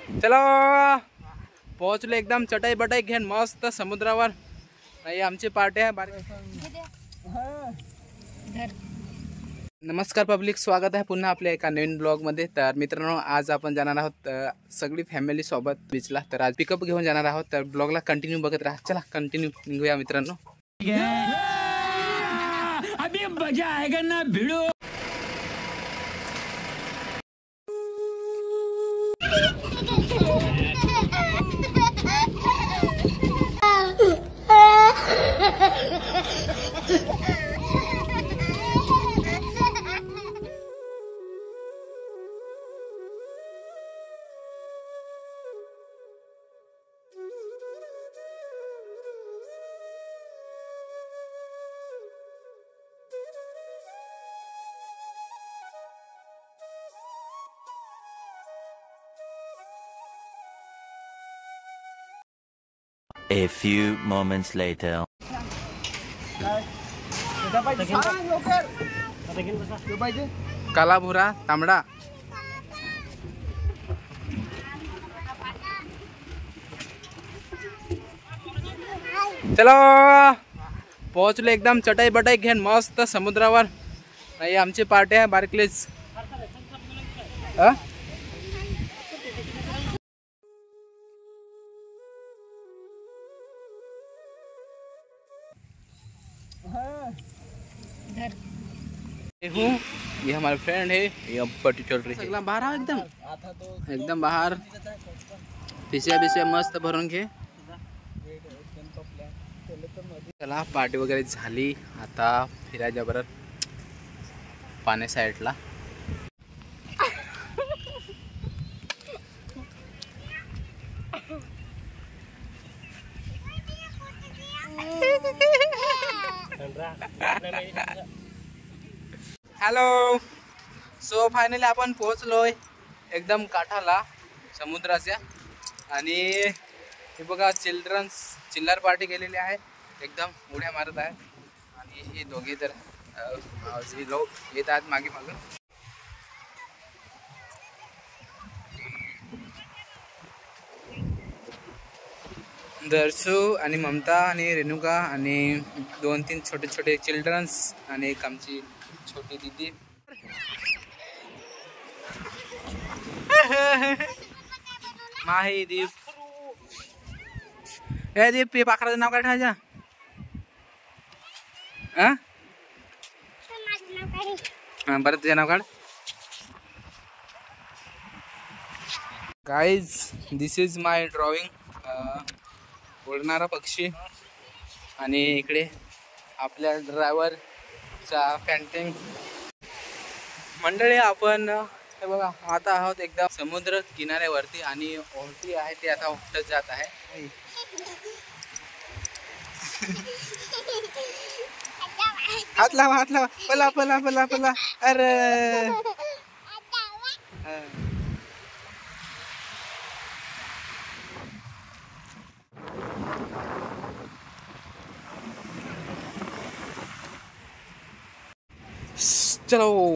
चला पोहोचलो एकदम चटाई बटाई घेऊन मस्त समुद्रावर। नाही आमची पार्टी आहे नमस्कार पब्लिक, स्वागत आहे पुन्हा आपल्या एका नवीन ब्लॉग मध्ये। तर मित्रांनो आज आपण जाणार आहोत सगळी फॅमिली सोबत बीचला। तर आज पिकअप घेऊन जाणार आहोत, तर ब्लॉगला कंटिन्यू बघत राहा। चला कंटिन्यू निघूया मित्रांनो। अभी मजा आएगा ना भिड़ो। A few moments later. काला भुरा तांबडा। चलो पोहोचलो एकदम चटाई बटाई घेऊन मस्त समुद्रावर। नाही आमची पार्टी आहे बारक्लीज। ये हमारे फ्रेंड है, ये पार्टी चल रही है। बाहर आओ एकदम बाहर। पिशव्या मस्त भरून घे। चला पार्टी वगैरे झाली, आता फिरायच्या बरं पाण्या साईडला। हॅलो, सो फायनली आपण पोहोचलोय एकदम काठाला समुद्राच्या। आणि हे बघा चिल्लर पार्टी केलेली आहे, एकदम उड्या मारत आहे। आणि हे दोघे तर लोक येत आहेत मागे मागे। दर्शू आणि ममता आणि रेणुका आणि 2-3 छोटे छोटे चिल्ड्रन्स आणि एक आमची छोटी दीदी। माही दीप, हे दीप हे पाखराचं नाव काय ठेवायचं? बरं तुझं नाव काढ। Guys this is my drawing, उडणारा पक्षी। आणि इकडे आपल्या ड्रायव्हरचा पेंटिंग। मंडळी आपण हे बघा आता आहोत एकदम समुद्र किनाऱ्यावरती आणि ओहोटी आहे ती आता उठत जात आहे। हात लावा पला पला पला पला। अरे चलो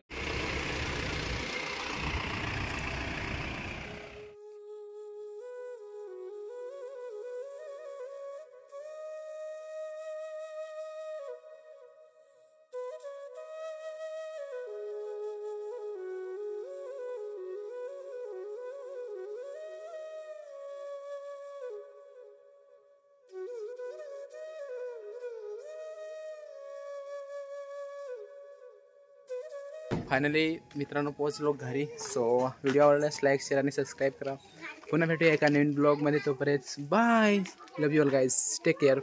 फायनली मित्रांनो पोहोचलो घरी। सो व्हिडिओ आवडल्यास लाईक शेअर आणि सबस्क्राईब करा। पुन्हा भेटूया एका नवीन ब्लॉग मध्ये। तोपर्यंत bye, love you all guys, take care.